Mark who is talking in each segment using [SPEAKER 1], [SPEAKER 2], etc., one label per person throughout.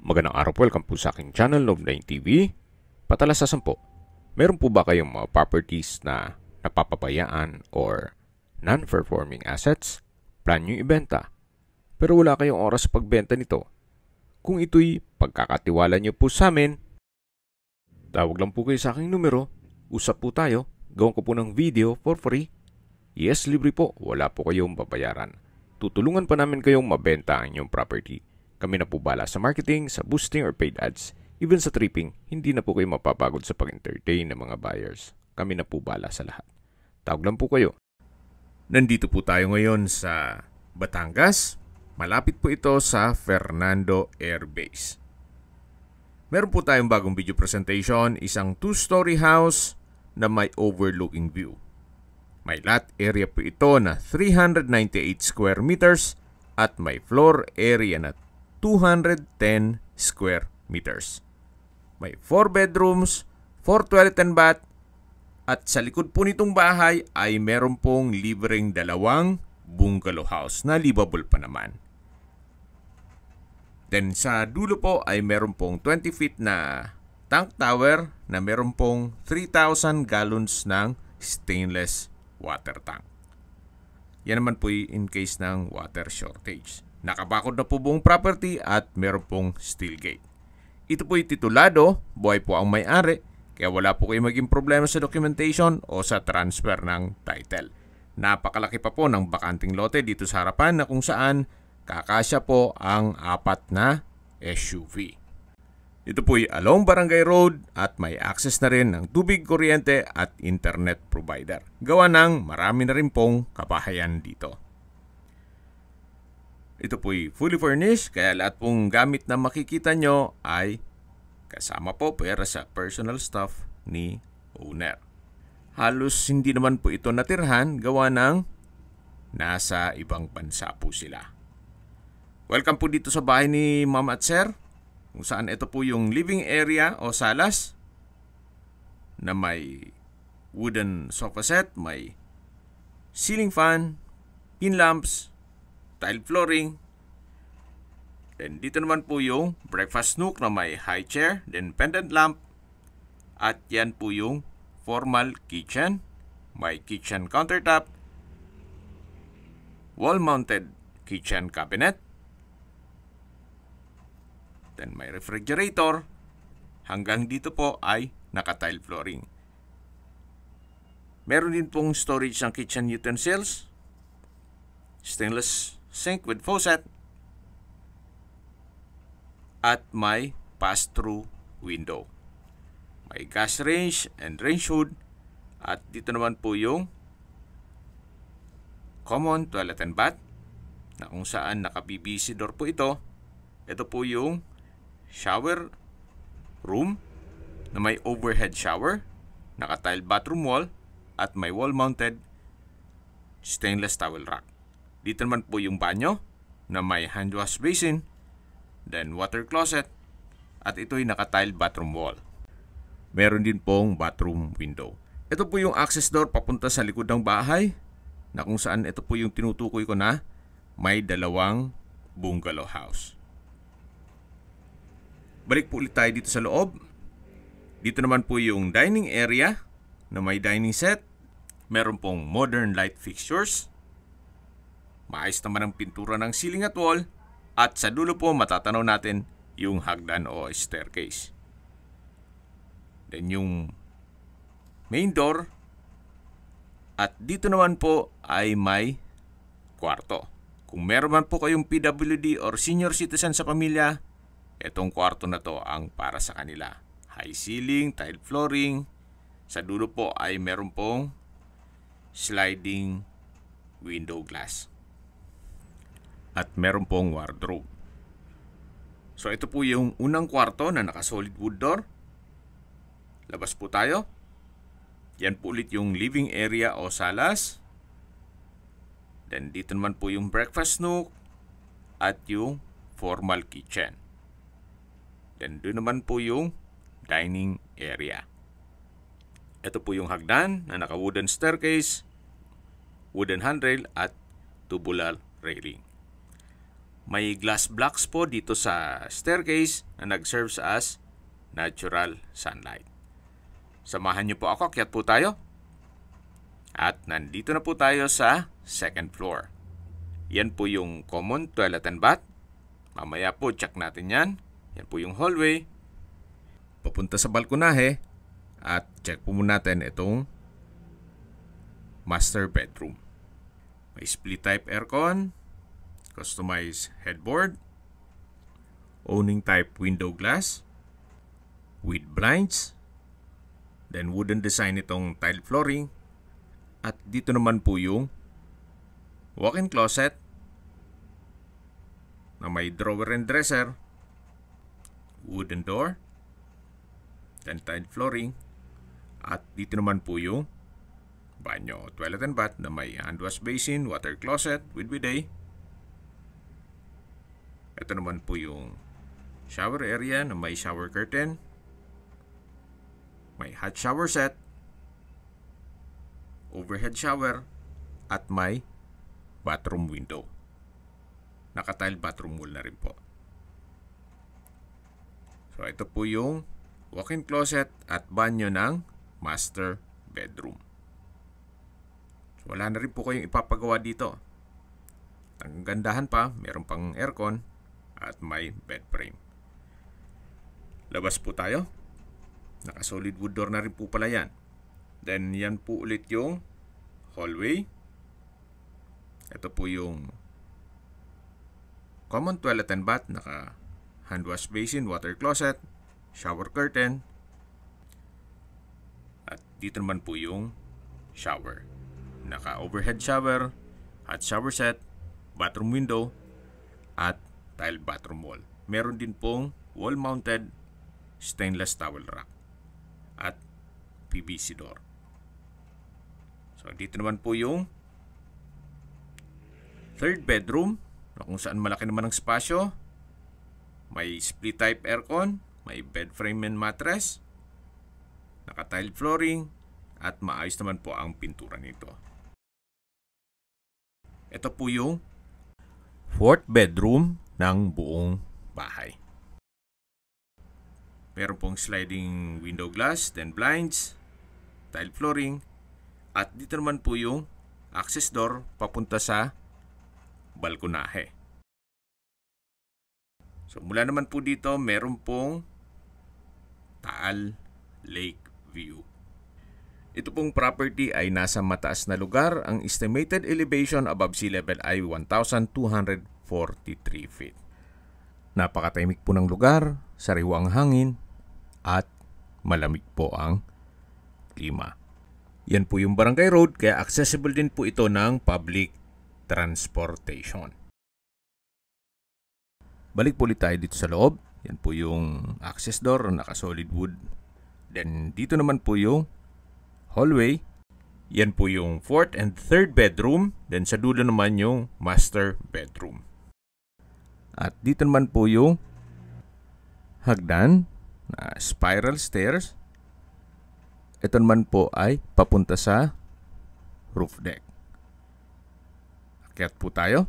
[SPEAKER 1] Magandang araw po, welcome po sa aking channel, Love9 TV. Patalasasan po, meron po ba kayong mga properties na napapabayaan or non-performing assets? Plan nyo ibenta, pero wala kayong oras sa pagbenta nito. Kung ito'y pagkakatiwala nyo po sa amin, tawag lang po kayo sa aking numero, usap po tayo, gawin ko po ng video for free. Yes, libre po, wala po kayong babayaran. Tutulungan pa namin kayong mabenta ang inyong property. Kami na po bala sa marketing, sa boosting or paid ads. Even sa tripping, hindi na po kayo mapapagod sa pag-entertain ng mga buyers. Kami na po bala sa lahat. Tawag lang po kayo. Nandito po tayo ngayon sa Batangas. Malapit po ito sa Fernando Air Base. Meron po tayong bagong video presentation, isang 2-story house na may overlooking view. May lot area po ito na 398 square meters at may floor area na 210 square meters. May 4 bedrooms, 4 toilet and bath, at sa likod po nitong bahay ay meron pong libreng dalawang bungalow house na livable pa naman. Then sa dulo po ay meron pong 20 feet na tank tower na meron pong 3,000 gallons ng stainless water tank. Yan naman po in case ng water shortage. Nakabakod na po buong property at meron pong steel gate. Ito po'y titulado, buhay po ang may-ari, kaya wala po kayo maging problema sa documentation o sa transfer ng title. Napakalaki pa po ng bakanting lote dito sa harapan na kung saan kakasya po ang 4 na SUV. Ito po'y along Barangay Road at may access na rin ng tubig, kuryente at internet provider. Gawa ng marami na rin pong kabahayan dito. Ito po'y fully furnished, kaya lahat pong gamit na makikita nyo ay kasama po pera sa personal stuff ni owner. Halos hindi naman po ito natirhan, gawa ng nasa ibang bansa po sila. Welcome po dito sa bahay ni Ma'am at Sir, kung saan ito po yung living area o salas na may wooden sofa set, may ceiling fan, pin lamps, tile flooring. Then dito naman po yung breakfast nook na may high chair, then pendant lamp. At yan po yung formal kitchen. May kitchen countertop, wall-mounted kitchen cabinet. Then may refrigerator. Hanggang dito po ay naka-tile flooring. Meron din pong storage ng kitchen utensils, stainless sink with faucet, at may pass-through window. May gas range and range hood, at dito naman po yung common toilet and bath na kung saan naka-PVC door po ito. Ito po yung shower room na may overhead shower, naka-tile bathroom wall, at may wall-mounted stainless towel rack. Dito naman po yung banyo na may hand wash basin, then water closet, at ito'y naka-tile bathroom wall. Meron din pong bathroom window. Ito po yung access door papunta sa likod ng bahay na kung saan ito po yung tinutukoy ko na may dalawang bungalow house. Balik po ulit tayo dito sa loob. Dito naman po yung dining area na may dining set. Meron pong modern light fixtures. Maayos naman ang pintura ng ceiling at wall. At sa dulo po matatanaw natin yung hagdan o staircase. Then yung main door. At dito naman po ay may kwarto. Kung meron man po kayong PWD or senior citizen sa pamilya, itong kwarto na to ang para sa kanila. High ceiling, tile flooring. Sa dulo po ay meron pong sliding window glass. At meron pong wardrobe. So ito po yung unang kwarto na naka-solid wood door. Labas po tayo. Yan po ulit yung living area o salas. Then dito naman po yung breakfast nook at yung formal kitchen. Then doon naman po yung dining area. Ito po yung hagdan na naka-wooden staircase, wooden handrail at tubular railing. May glass blocks po dito sa staircase na nag-serves as natural sunlight. Samahan niyo po ako, akyat po tayo. At nandito na po tayo sa second floor. Yan po yung common toilet and bath. Mamaya po check natin yan. Yan po yung hallway. Papunta sa balkonahe. At check po muna natin itong master bedroom. May split type aircon, customized headboard, owning type window glass with blinds, then wooden design itong tile flooring, at dito naman po yung walk-in closet na may drawer and dresser, wooden door, then tile flooring, at dito naman po yung banyo, toilet and bath na may hand wash basin, water closet with bidet. Ito naman po yung shower area na may shower curtain, may hot shower set, overhead shower, at may bathroom window. Naka-tile bathroom wall na rin po. So ito po yung walk-in closet at banyo ng master bedroom. Wala na rin po kayong ipapagawa dito. Ang gandahan pa, meron pang aircon at may bed frame. Labas po tayo. Naka-solid wood door na rin po pala yan. Then yan po ulit yung hallway. Ito po yung common toilet and bath. Naka hand wash basin, water closet, shower curtain. At dito naman po yung shower. Naka-overhead shower, hot shower set, bathroom window, at tile bathroom wall. Meron din pong wall-mounted stainless towel rack at PVC door. So, dito naman po yung third bedroom na kung saan malaki naman ang spasyo. May split type aircon, may bed frame and mattress, naka-tile flooring, at maayos naman po ang pintura nito. Ito po yung fourth bedroom ng buong bahay. Meron pong sliding window glass, then blinds, tile flooring, at dito naman po yung access door papunta sa balkonahe. So mula naman po dito, meron pong Taal Lake View. Ito pong property ay nasa mataas na lugar. Ang estimated elevation above sea level ay 1,243 feet. Napakatahimik po ng lugar, sariwang hangin, at malamig po ang klima. Yan po yung Barangay Road, kaya accessible din po ito ng public transportation. Balik po ulit tayo dito sa loob. Yan po yung access door, naka-solid wood. Then dito naman po yung hallway. Yan po yung fourth and third bedroom. Then sa dulo naman yung master bedroom. At dito naman po yung hagdan na spiral stairs. Ito naman po ay papunta sa roof deck. Akyat po tayo.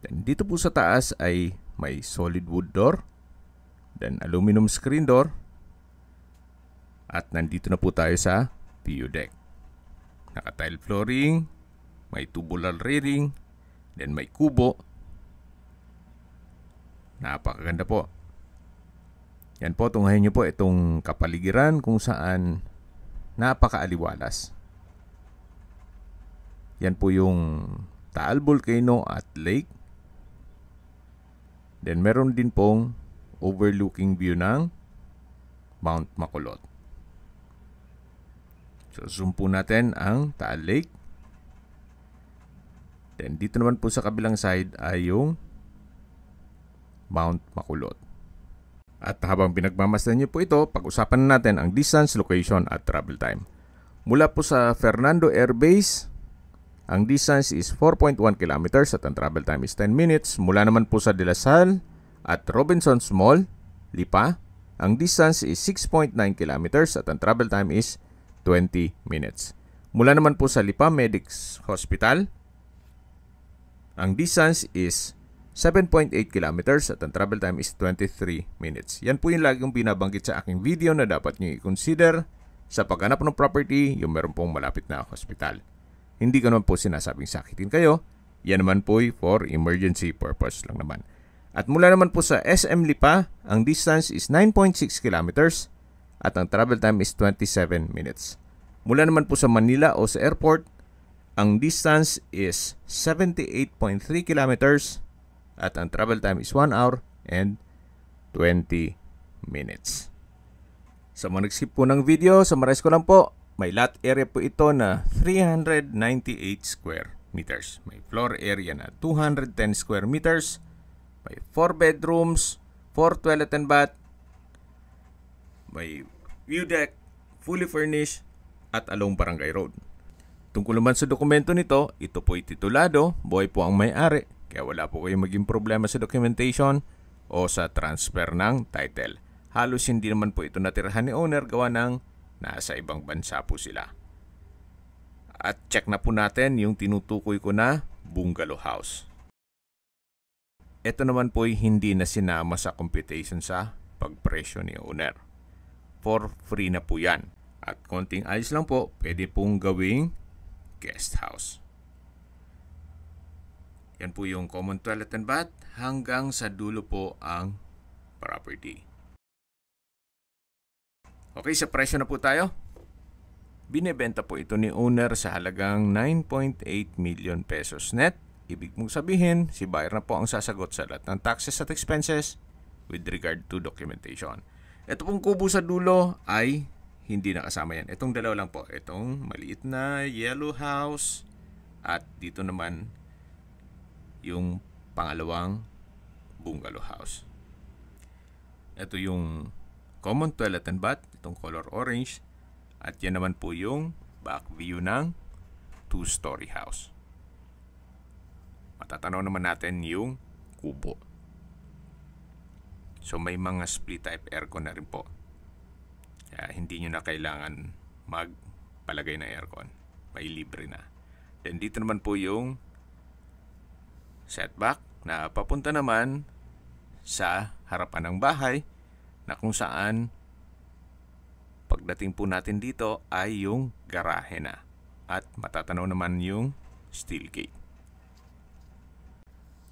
[SPEAKER 1] Then dito po sa taas ay may solid wood door. Then aluminum screen door. At nandito na po tayo sa PU deck. Naka-tile flooring, may tubular railing, then may kubo. Napakaganda po. Yan po, tunghayin nyo po itong kapaligiran kung saan napakaaliwalas. Yan po yung Taal Volcano at Lake. Then meron din pong overlooking view ng Mount Makulot. So zoom po natin ang Taal Lake. Then dito naman po sa kabilang side ay yung Mount Makulot. At habang pinagmamasdan niyo po ito, pag-usapan natin ang distance, location at travel time. Mula po sa Fernando Air Base, ang distance is 4.1 kilometers at ang travel time is 10 minutes. Mula naman po sa De La Salle at Robinsons Mall, Lipa, ang distance is 6.9 kilometers at ang travel time is 20 minutes. Mula naman po sa Lipa Medics Hospital, ang distance is 7.8 kilometers at ang travel time is 23 minutes. Yan po yung lagi kong binabanggit sa aking video na dapat nyo i-consider sa paghanap ng property yung meron pong malapit na hospital. Hindi ko naman po sinasabing sakitin kayo. Yan naman po for emergency purpose lang naman. At mula naman po sa SM Lipa, ang distance is 9.6 kilometers at ang travel time is 27 minutes. Mula naman po sa Manila o sa airport, ang distance is 78.3 kilometers at ang travel time is 1 hour and 20 minutes. Sa mga nag-skip po ng video, summarize ko lang po, may lot area po ito na 398 square meters. May floor area na 210 square meters. May 4 bedrooms, 4 toilet and bath. May view deck, fully furnished, at along Barangay Road. Tungkol naman sa dokumento nito, ito po'y titulado, buhay po ang may-ari, kaya wala po kayong maging problema sa documentation o sa transfer ng title. Halos hindi naman po ito natirahan ni owner, gawa ng nasa ibang bansa po sila. At check na po natin yung tinutukoy ko na bungalow house. Ito naman po'y hindi na sinama sa computation sa pagpresyo ni owner. For free na po yan. At konting ayos lang po, pwede pong gawing guest house. Yan po yung common toilet and bath hanggang sa dulo po ang property. Okay, sa presyo na po tayo. Binebenta po ito ni owner sa halagang 9.8 million pesos net. Ibig mong sabihin, si buyer na po ang sasagot sa lahat ng taxes at expenses with regard to documentation. Ito pong kubo sa dulo ay hindi nakasama yan. Itong dalawa lang po. Itong maliit na yellow house at dito naman yung pangalawang bungalow house. Ito yung common toilet and bath, itong color orange. At yan naman po yung back view ng 2-story house. Matatanaw naman natin yung kubo. So may mga split type aircon na rin po. Kaya hindi nyo na kailangan magpalagay ng aircon. May libre na. Then dito naman po yung setback na papunta naman sa harapan ng bahay na kung saan pagdating po natin dito ay yung garahe na. At matatanaw naman yung steel gate.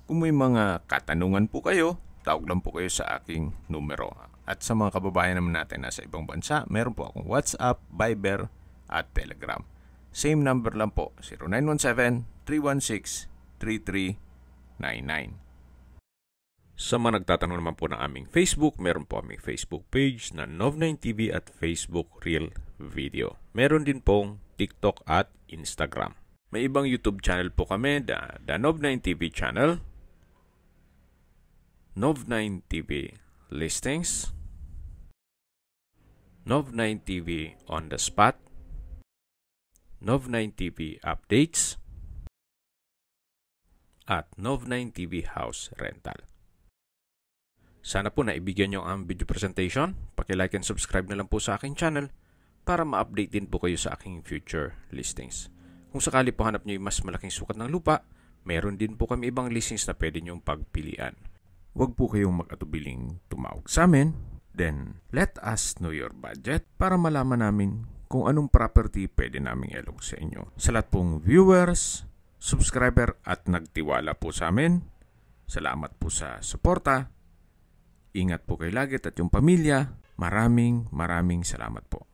[SPEAKER 1] Kung may mga katanungan po kayo, tawag lang po kayo sa aking numero. At sa mga kababayan naman natin nasa ibang bansa, meron po akong WhatsApp, Viber, at Telegram. Same number lang po, 0917-316-3399. Sa mga nagtatanong naman po ng aming Facebook, meron po aming Facebook page na Nov9TV at Facebook Real Video. Meron din pong TikTok at Instagram. May ibang YouTube channel po kami, the Nov9TV channel, Nov9TV Listings, Nov9TV On The Spot, Nov9TV Updates, at Nov9TV House Rental. Sana po naibigyan nyo ang video presentation. Paki-like and subscribe na lang po sa aking channel para ma-update din po kayo sa aking future listings. Kung sakali po hanap nyo yung mas malaking sukat ng lupa, meron din po kami ibang listings na pwede nyong pagpilian. Huwag po kayong mag-atubiling tumawag sa amin. Then, let us know your budget para malaman namin kung anong property pwede naming ilog sa inyo. Sa lahat pong viewers, subscriber at nagtiwala po sa amin, salamat po sa suporta. Ingat po kayo lagi at yung pamilya. Maraming salamat po.